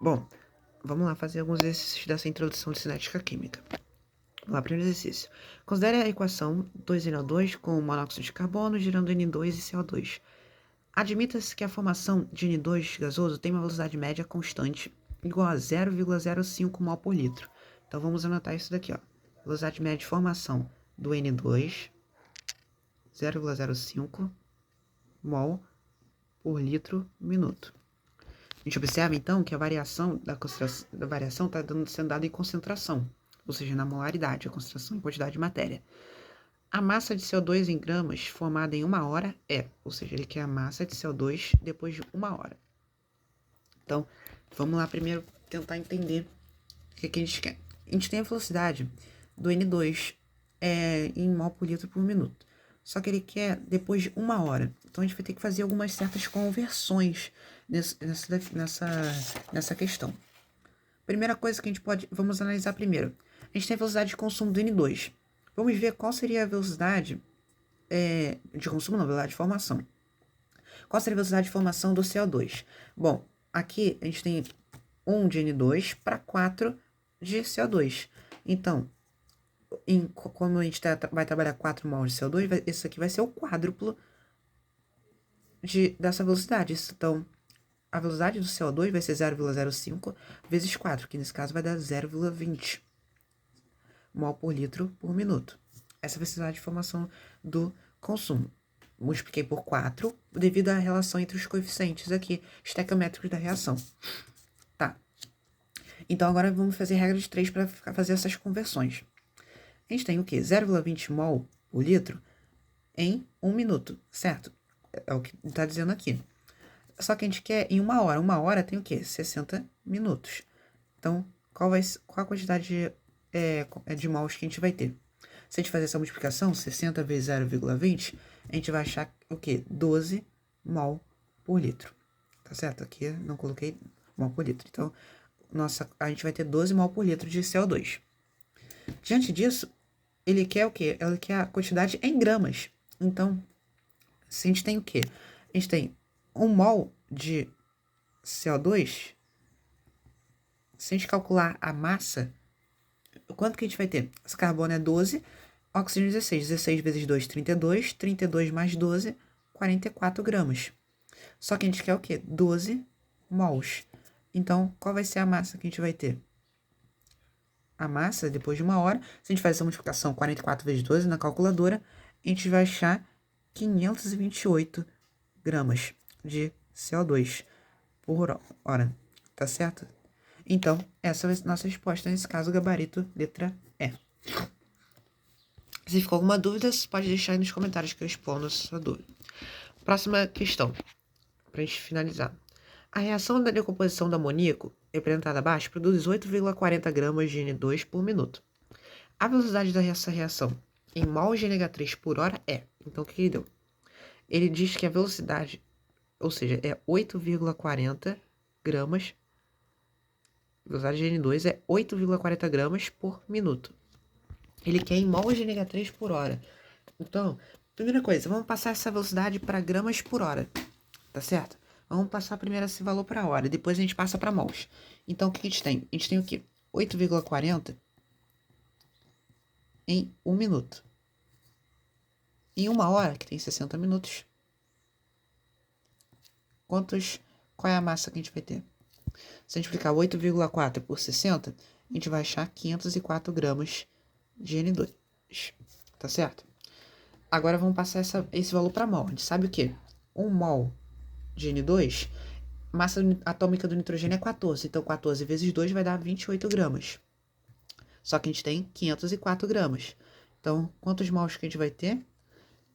Bom, vamos lá fazer alguns exercícios dessa introdução de cinética química. Vamos lá, primeiro exercício. Considere a equação 2NO2 com monóxido de carbono gerando N2 e CO2. Admita-se que a formação de N2 gasoso tem uma velocidade média constante igual a 0,05 mol por litro. Então vamos anotar isso daqui, ó. Velocidade média de formação do N2, 0,05 mol por litro minuto. A gente observa então que a variação está sendo dada em concentração, ou seja, na molaridade, a concentração em quantidade de matéria. A massa de CO2 em gramas formada em 1 hora é, ou seja, ele quer a massa de CO2 depois de 1 hora. Então, vamos lá primeiro tentar entender o que a gente quer. A gente tem a velocidade do N2 em mol por litro por minuto. Só que ele quer depois de 1 hora. Então a gente vai ter que fazer algumas certas conversões nessa questão. Primeira coisa que a gente pode... Vamos analisar primeiro. A gente tem a velocidade de consumo do N2. Vamos ver qual seria a velocidade de consumo, não, velocidade de formação. Qual seria a velocidade de formação do CO2? Bom, aqui a gente tem 1 de N2 para 4 de CO2. Então, como a gente vai trabalhar 4 mols de CO2, isso aqui vai ser o quádruplo dessa velocidade. Então, a velocidade do CO2 vai ser 0,05 vezes 4, que nesse caso vai dar 0,20 mol por litro por minuto. Essa é a velocidade de formação do consumo. Multipliquei por 4 devido à relação entre os coeficientes aqui, estequiométricos da reação. Tá. Então, agora vamos fazer regra de 3 para fazer essas conversões. A gente tem o quê? 0,20 mol por litro em 1 minuto, certo? É o que está dizendo aqui. Só que a gente quer em 1 hora. 1 hora tem o quê? 60 minutos. Então, qual a quantidade de mols que a gente vai ter? Se a gente fazer essa multiplicação, 60 vezes 0,20, a gente vai achar o quê? 12 mol por litro. Tá certo? Aqui eu não coloquei mol por litro. Então, a gente vai ter 12 mol por litro de CO2. Diante disso, ele quer o quê? Ele quer a quantidade em gramas. Então, se a gente tem o quê? A gente tem 1 mol de CO2. Se a gente calcular a massa, quanto que a gente vai ter? Esse carbono é 12, oxigênio 16. 16 vezes 2, 32. 32 mais 12, 44 gramas. Só que a gente quer o quê? 12 mols. Então, qual vai ser a massa que a gente vai ter? A massa, depois de 1 hora, se a gente faz essa multiplicação 44 vezes 12 na calculadora, a gente vai achar 528 gramas de CO2 por hora. Tá certo? Então, essa vai ser a nossa resposta nesse caso, gabarito, letra E. Se ficou alguma dúvida, você pode deixar aí nos comentários que eu respondo a sua dúvida. Próxima questão, para a gente finalizar. A reação da decomposição do amoníaco, representada abaixo, produz 8,40 gramas de N2 por minuto. A velocidade dessa reação em mol de NH3 por hora é... Então, o que ele deu? Ele diz que a velocidade, ou seja, é 8,40 gramas. A velocidade de N2 é 8,40 gramas por minuto. Ele quer em mol de NH3 por hora. Então, primeira coisa, vamos passar essa velocidade para gramas por hora. Tá certo? Vamos passar primeiro esse valor para hora, depois a gente passa para mols. Então, o que a gente tem? A gente tem o quê? 8,40 em 1 minuto. Em 1 hora, que tem 60 minutos, qual é a massa que a gente vai ter? Se a gente multiplicar 8,4 por 60, a gente vai achar 504 gramas de N2. Tá certo? Agora vamos passar esse valor para mol. A gente sabe o quê? 1 mol de N2, massa atômica do nitrogênio é 14. Então, 14 vezes 2 vai dar 28 gramas. Só que a gente tem 504 gramas. Então, quantos mols que a gente vai ter?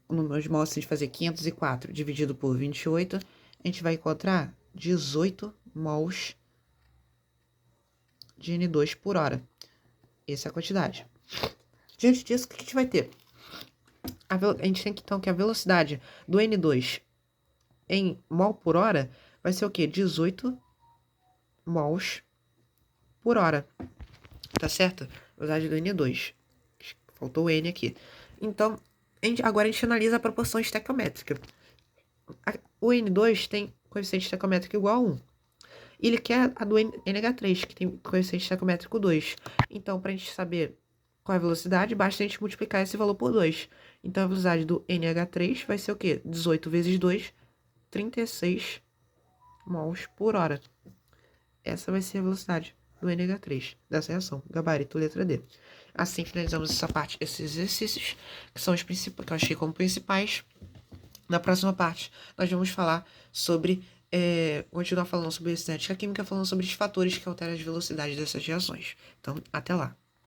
O número de mols, se a gente fazer 504 dividido por 28, a gente vai encontrar 18 mols de N2 por hora. Essa é a quantidade. Diante disso, o que a gente vai ter? A gente tem então que a velocidade do N2 em mol por hora vai ser o quê? 18 mols por hora. Tá certo? A velocidade do N2. Faltou o N aqui. Então, agora a gente analisa a proporção estequiométrica. O N2 tem coeficiente estequiométrico igual a 1. E ele quer a do NH3, que tem coeficiente estequiométrico 2. Então, para a gente saber qual é a velocidade, basta a gente multiplicar esse valor por 2. Então, a velocidade do NH3 vai ser o quê? 18 vezes 2, 36 mols por hora. Essa vai ser a velocidade do NH3, dessa reação. Gabarito, letra D. Assim finalizamos essa parte, esses exercícios, que são os principais, que eu achei como principais. Na próxima parte, nós vamos falar sobre, continuar falando sobre cinética química, falando sobre os fatores que alteram as velocidades dessas reações. Então, até lá.